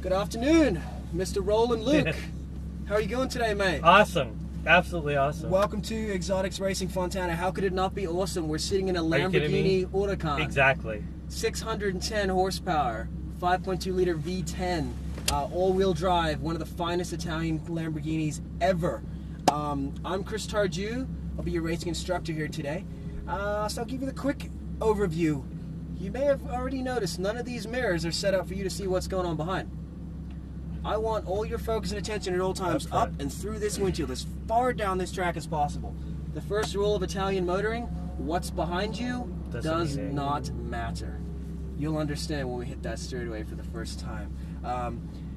Good afternoon, Mr. Roland Luke. How are you going today, mate? Awesome. Absolutely awesome. Welcome to Exotics Racing Fontana. How could it not be awesome? We're sitting in a Lamborghini Huracan. Exactly. 610 horsepower, 5.2 liter V10, all-wheel drive, one of the finest Italian Lamborghinis ever. I'm Chris Tardieu. I'll be your racing instructor here today. So I'll give you the quick overview. You may have already noticed none of these mirrors are set up for you to see what's going on behind. I want all your focus and attention at all times up and through this windshield, as far down this track as possible. The first rule of Italian motoring, what's behind you does not matter. You'll understand when we hit that straightaway for the first time.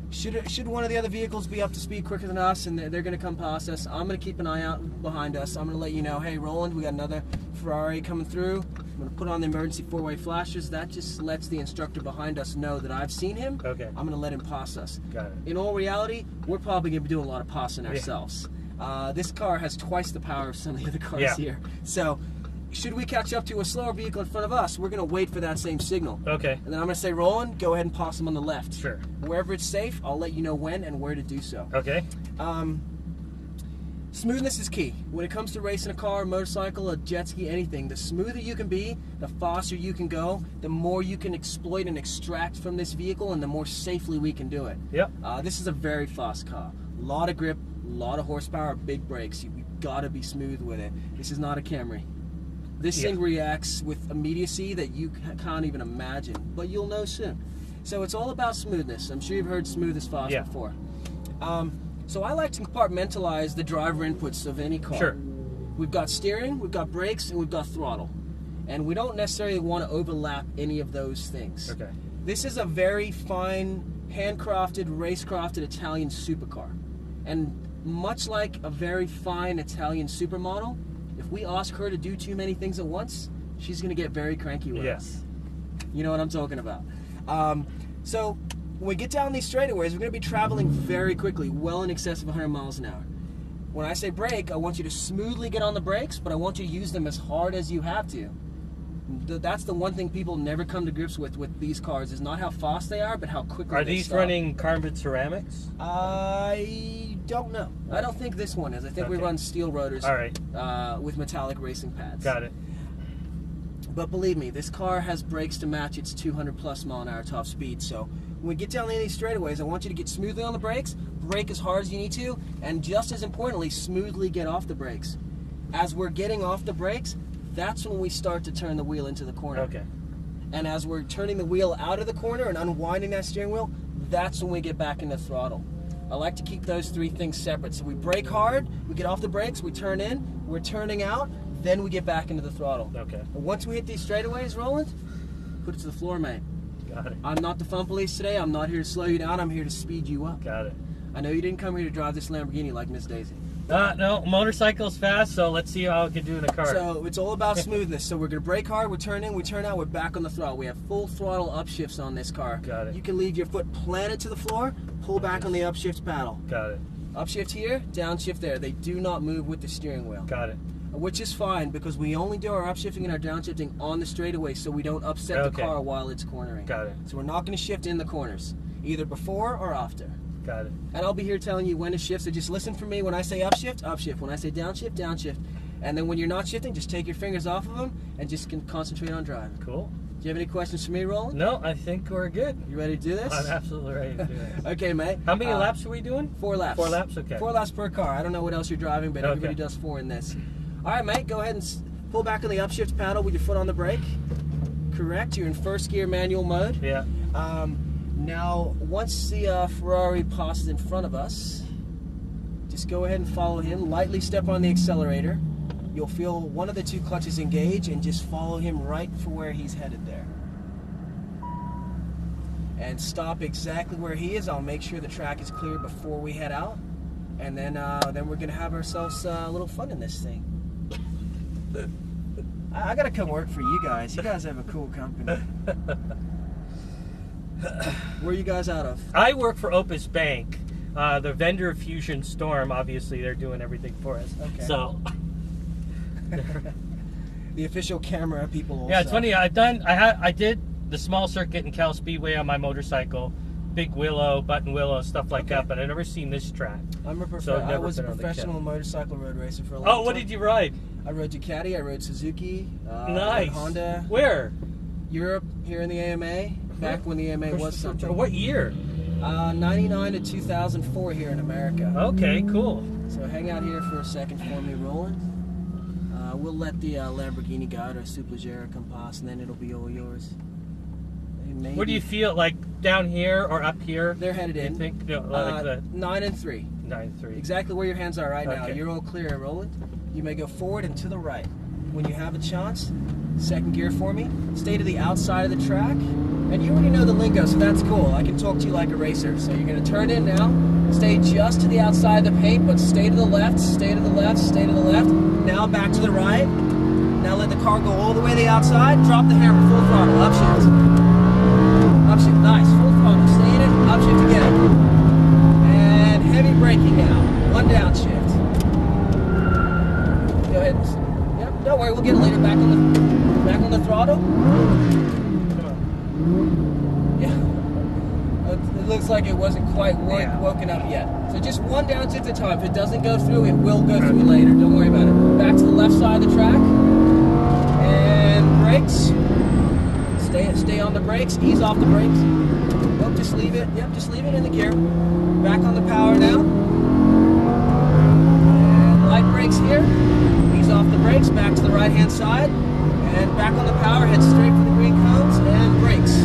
Should one of the other vehicles be up to speed quicker than us and they're going to come past us, I'm going to keep an eye out behind us. I'm going to let you know, hey Roland, we got another Ferrari coming through. I'm going to put on the emergency four-way flashers. That just lets the instructor behind us know that I've seen him. Okay. I'm going to let him pass us. Got it. In all reality, we're probably going to be doing a lot of passing ourselves. This car has twice the power of some of the other cars here. So, should we catch up to a slower vehicle in front of us, we're going to wait for that same signal. Okay. And then I'm going to say, Roland, go ahead and pass him on the left. Sure. Wherever it's safe, I'll let you know when and where to do so. Okay. Smoothness is key. When it comes to racing a car, a motorcycle, a jet ski, anything, the smoother you can be, the faster you can go, the more you can exploit and extract from this vehicle, and the more safely we can do it. Yep. This is a very fast car. A lot of grip, a lot of horsepower, big brakes. You've got to be smooth with it. This is not a Camry. This thing reacts with immediacy that you can't even imagine, but you'll know soon. So it's all about smoothness. I'm sure you've heard smooth is fast before. So I like to compartmentalize the driver inputs of any car. Sure. We've got steering, we've got brakes, and we've got throttle. And we don't necessarily want to overlap any of those things. Okay. This is a very fine, handcrafted, race-crafted Italian supercar. And much like a very fine Italian supermodel, if we ask her to do too many things at once, she's going to get very cranky with us. You know what I'm talking about. So when we get down these straightaways, we're going to be traveling very quickly, well in excess of 100 miles an hour. When I say brake, I want you to smoothly get on the brakes, but I want you to use them as hard as you have to. That's the one thing people never come to grips with these cars, is not how fast they are, but how quickly they stop. Are these running carbon ceramics? I don't know. I don't think this one is. I think we run steel rotors with metallic racing pads. Got it. But believe me, this car has brakes to match its 200 plus mile an hour top speed. So when we get down any of these straightaways, I want you to get smoothly on the brakes, brake as hard as you need to, and just as importantly, smoothly get off the brakes. As we're getting off the brakes, that's when we start to turn the wheel into the corner. Okay. And as we're turning the wheel out of the corner and unwinding that steering wheel, that's when we get back into throttle. I like to keep those three things separate. So we brake hard, we get off the brakes, we turn in, we're turning out, then we get back into the throttle. Okay. And once we hit these straightaways, Roland, put it to the floor, mate. Got it. I'm not the fun police today. I'm not here to slow you down. I'm here to speed you up. Got it. I know you didn't come here to drive this Lamborghini like Miss Daisy. No, motorcycle's fast, so let's see how it can do in a car. So it's all about smoothness. So we're going to brake hard, we turn in, we turn out, we're back on the throttle. We have full throttle upshifts on this car. Got it. You can leave your foot planted to the floor, pull back on the upshift paddle. Got it. Upshift here, downshift there. They do not move with the steering wheel. Got it. Which is fine, because we only do our upshifting and our downshifting on the straightaway, so we don't upset the car while it's cornering. Got it. So we're not going to shift in the corners, either before or after. Got it. And I'll be here telling you when to shift, so just listen for me. When I say upshift, upshift. When I say downshift, downshift. And then when you're not shifting, just take your fingers off of them and just concentrate on driving. Cool. Do you have any questions for me, Roland? No, I think we're good. You ready to do this? I'm absolutely ready to do this. Okay, mate. How many laps are we doing? 4 laps. 4 laps, okay. 4 laps per car. I don't know what else you're driving, but everybody does 4 in this. All right, mate, go ahead and pull back on the upshift paddle with your foot on the brake. Correct. You're in first gear manual mode. Yeah. Now, once the Ferrari passes in front of us, just go ahead and follow him. Lightly step on the accelerator. You'll feel one of the 2 clutches engage, and just follow him right for where he's headed there. And stop exactly where he is. I'll make sure the track is clear before we head out. And then we're going to have ourselves a little fun in this thing. I got to come work for you guys. You guys have a cool company. Where are you guys out of? I work for Opus Bank. The vendor of Fusion Storm, obviously, they're doing everything for us. Okay. So the official camera people also. Yeah, it's funny. I did the small circuit in Cal Speedway on my motorcycle. big willow, button willow, stuff like Okay. that, but I've never seen this track. I'm a So I've I never was a been on the professional kit. motorcycle road racer for a long Oh, time. what did you ride? I rode Ducati, I rode Suzuki, Nice. Honda, Where? Europe, here in the AMA, back when the AMA was something. What year? 99 to 2004 here in America. Okay, cool. So hang out here for a second for me, Roland. We'll let the Lamborghini guide or Superleggera come past, and then it'll be all yours. Maybe. What do you feel like down here or up here? They're headed You in. think? No, like the 9 and 3. 9-3. Exactly where your hands are right now. Okay. You're all clear, Roland. You may go forward and to the right. When you have a chance, second gear for me. Stay to the outside of the track. And you already know the lingo, so that's cool. I can talk to you like a racer. So you're going to turn in now. Stay just to the outside of the paint, but stay to the left, stay to the left, stay to the left. Now back to the right. Now let the car go all the way to the outside. Drop the hammer, full throttle, upshift. Upshift, nice. Full throttle, stay in it, upshift again. And heavy braking now. One downshift. Go ahead. Yep, don't worry, we'll get it later. Back on the throttle. Come on. Yeah. It looks like it wasn't quite Yeah. woken up yet. So just one downshift at a time. If it doesn't go through, it will go through later. Don't worry about it. Back to the left side of the track. And brakes. Stay on the brakes. Ease off the brakes. Oh, just leave it. Yep, just leave it in the gear. Back on the power now. And light brakes here. Ease off the brakes. Back to the right-hand side. And back on the power. Head straight for the green cones. And brakes.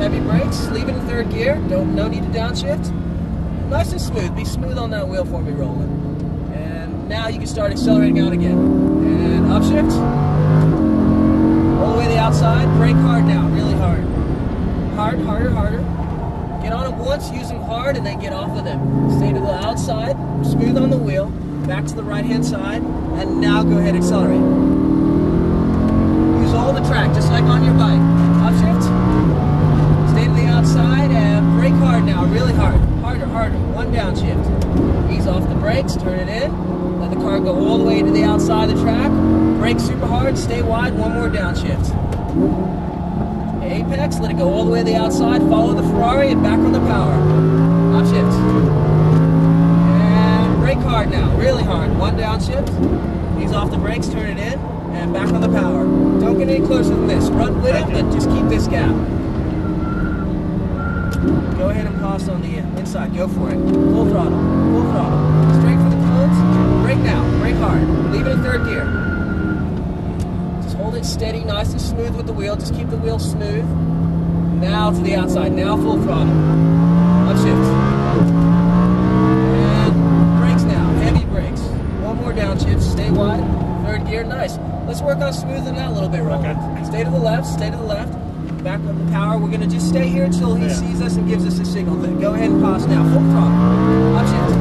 Heavy brakes. Leave it in third gear. No need to downshift. Nice and smooth. Be smooth on that wheel for me, Roland. And now you can start accelerating out again. And upshift. All the way to the outside. Brake hard now. Really hard. Hard, harder, harder. Get on them once, use them hard, and then get off of them. Stay to the outside. Smooth on the wheel. Back to the right-hand side. And now go ahead and accelerate. Use all the track, just like on your bike. Upshift. Stay to the outside and brake hard now, really hard. Harder, harder. One downshift. Ease off the brakes, turn it in. Let the car go all the way to the outside of the track. Brake super hard, stay wide, one more downshift. Apex, let it go all the way to the outside. Follow the Ferrari and back on the power. Upshift. And brake hard now, really hard. One downshift. Ease off the brakes, turn it in. And back on the power. Don't get any closer than this. Run with it, but just keep this gap. Go ahead and pass on the inside. Go for it. Full throttle. Full throttle. Straight for the cones. Brake now. Brake hard. Leave it in third gear. Just hold it steady, nice and smooth with the wheel. Just keep the wheel smooth. Now to the outside. Now full throttle. Upshift. And brakes now. Heavy brakes. One more downshift. Stay wide. Third gear. Nice. Let's work on smoothing that a little bit, Roland. Okay. Stay to the left. Stay to the left. Back up the power. We're going to just stay here until he sees us and gives us a signal. Go ahead and pass now. Full throttle. Upshift.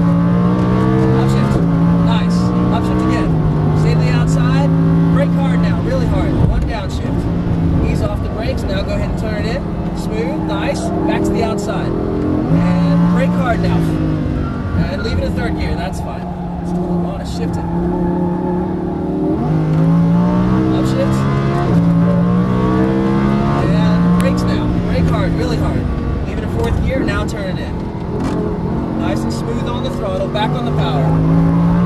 Upshift. Nice. Upshift again. Stay to the outside. Brake hard now. Really hard. One downshift. Ease off the brakes. Now go ahead and turn it in. Smooth. Nice. Back to the outside. And brake hard now. And leave it in third gear. That's fine. Just a lot of shifting. Upshift. Brakes now. Brake hard, really hard. Leave it in fourth gear, now turn it in. Nice and smooth on the throttle, back on the power.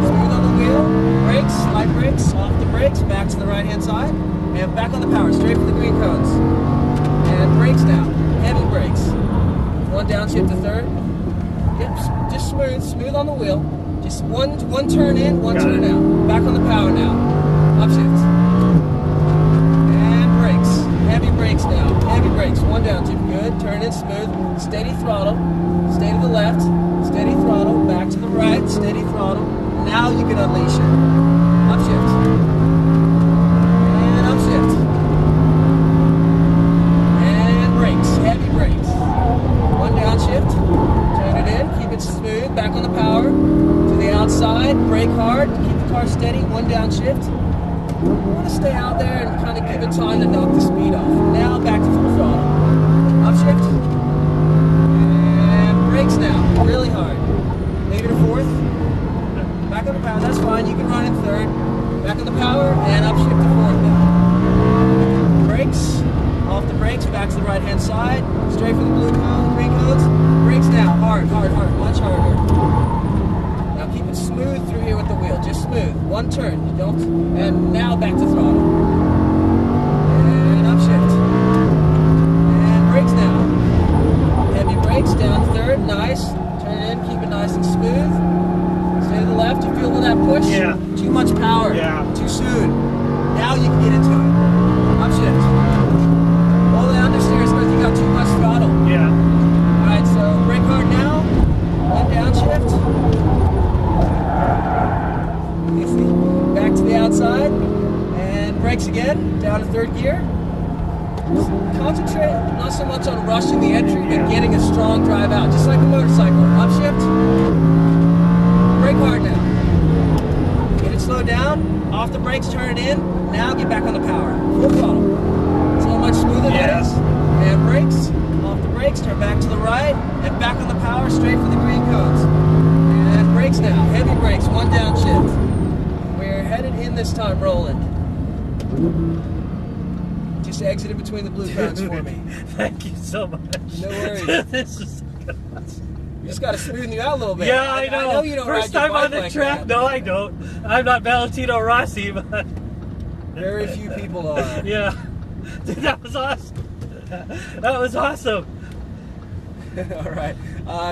Smooth on the wheel, brakes, light brakes, off the brakes, back to the right hand side, and back on the power, straight for the green cones. And brakes now, heavy brakes. One downshift to third. Yep, just smooth on the wheel. Just one turn in, one turn out. Back on the power now. Upshift. Heavy brakes now. Heavy brakes. One downshift. Good. Turn in smooth. Steady throttle. Stay to the left. Steady throttle. Back to the right. Steady throttle. Now you can unleash it. Upshift. And upshift. And brakes. Heavy brakes. One downshift. Turn it in. Keep it smooth. Back on the power. To the outside. Brake hard. Keep the car steady. One downshift. You want to stay out there and kind of give it time to knock the speed off. Now back to full throttle. Upshift. And brakes now. Really hard. Leave it in fourth. Back on the power. That's fine. You can run in third. Back on the power and upshift to fourth now. Brakes. Off the brakes. Back to the right hand side. Straight for the blue cone, green cones. hard, much harder. Now keep it smooth through here with the wheel, just smooth. One turn, you don't, and now back to throttle. And upshift. And brakes now. Heavy brakes, down third, nice. Turn it in, keep it nice and smooth. Stay to the left, you feel that push? Yeah. Too much power. Yeah. Too soon. Now you can get into it. Upshift. All the understeer is because you got too much throttle. Yeah. Alright, so brake hard now. One downshift. Back to the outside. And brakes again. Down to third gear. Concentrate not so much on rushing the entry, but getting a strong drive out. Just like a motorcycle. Upshift. Brake hard now. Get it slowed down. Off the brakes, turn it in. Now get back on the power. Full throttle. So much smoother that is. And brakes. Off the brakes, turn back to the right. And back on the power, straight for the green cones. And brakes now. Heavy brakes, one downshift. We're headed in this time, rolling. Just exited between the blue cones for me. Thank you so much. No worries. This is You just got to smoothen you out a little bit. Yeah, I know. I know you don't First ride your time on bike the like track. that. No, I don't. I'm not Valentino Rossi, but Very few people are. yeah. Dude, that was awesome. That was awesome. All right.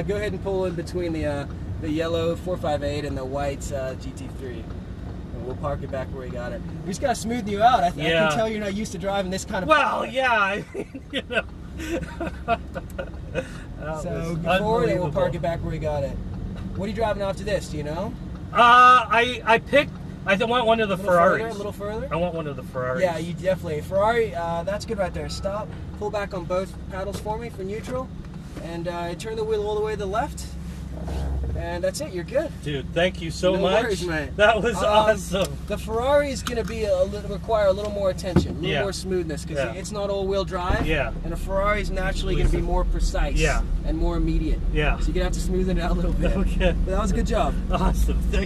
Go ahead and pull in between the yellow 458 and the white GT3. And we'll park it back where we got it. We just got to smoothen you out. I can tell you're not used to driving this kind of Well, power. yeah, I mean, you know. So go forward and we'll park it back where we got it. What are you driving after this? Do you know? I picked. I want one of the Ferraris. A little further? I want one of the Ferraris. Yeah, you definitely. Ferrari, that's good right there. Stop. Pull back on both paddles for me for neutral. And turn the wheel all the way to the left. And that's it. You're good. Dude, thank you so No much. worries, mate. That was awesome. The Ferrari is going to be require a little more attention, a little more smoothness, because it's not all-wheel drive. Yeah. And a Ferrari is naturally going to be more precise. Yeah. And more immediate. Yeah. So you're going to have to smoothen it out a little bit. Okay. But that was a good job. Awesome. Thank